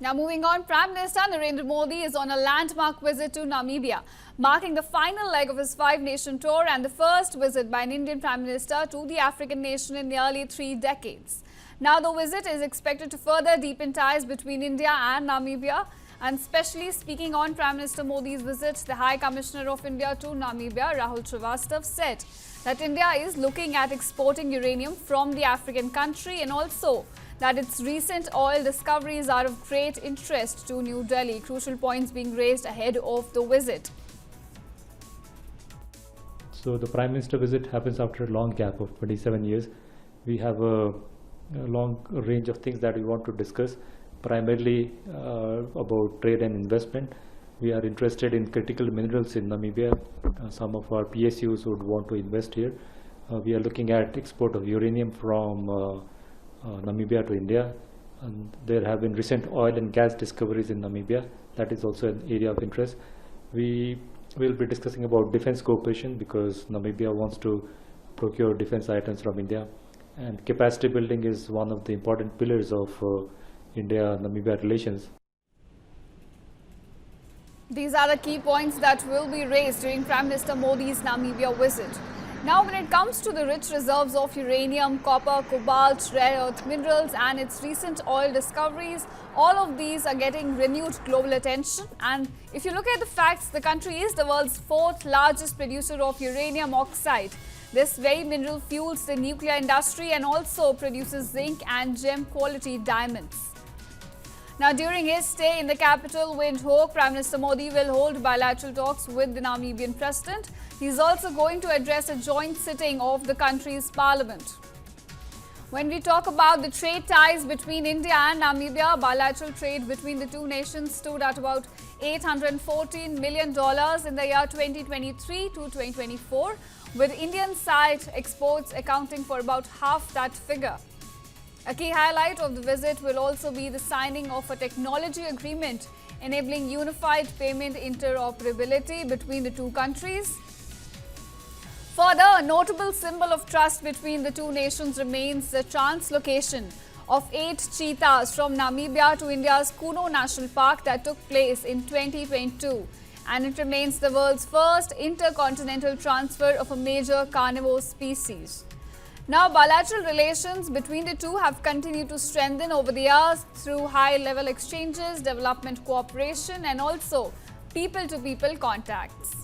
Now moving on, Prime Minister Narendra Modi is on a landmark visit to Namibia, marking the final leg of his five-nation tour and the first visit by an Indian Prime Minister to the African nation in nearly 3 decades. Now the visit is expected to further deepen ties between India and Namibia. And especially speaking on Prime Minister Modi's visit, the High Commissioner of India to Namibia, Rahul Shrivastava, said that India is looking at exporting uranium from the African country and also that its recent oil discoveries are of great interest to New Delhi, crucial points being raised ahead of the visit. So the Prime Minister visit happens after a long gap of 27 years. We have a long range of things that we want to discuss, primarily about trade and investment. We are interested in critical minerals in Namibia. Some of our PSUs would want to invest here. We are looking at export of uranium from Namibia to India, and there have been recent oil and gas discoveries in Namibia. That is also an area of interest. We will be discussing about defense cooperation because Namibia wants to procure defense items from India, and capacity building is one of the important pillars of India-Namibia relations. These are the key points that will be raised during Prime Minister Modi's Namibia visit. Now, when it comes to the rich reserves of uranium, copper, cobalt, rare earth minerals and its recent oil discoveries, all of these are getting renewed global attention. And if you look at the facts, the country is the world's 4th largest producer of uranium oxide. This very mineral fuels the nuclear industry and also produces zinc and gem quality diamonds. Now, during his stay in the capital, Windhoek, Prime Minister Modi will hold bilateral talks with the Namibian President. He is also going to address a joint sitting of the country's parliament. When we talk about the trade ties between India and Namibia, bilateral trade between the two nations stood at about $814 million in the year 2023 to 2024, with Indian side exports accounting for about half that figure. A key highlight of the visit will also be the signing of a technology agreement enabling unified payment interoperability between the two countries. Further, a notable symbol of trust between the two nations remains the translocation of 8 cheetahs from Namibia to India's Kuno National Park that took place in 2022. And it remains the world's first intercontinental transfer of a major carnivore species. Now, bilateral relations between the two have continued to strengthen over the years through high-level exchanges, development cooperation and also people-to-people contacts.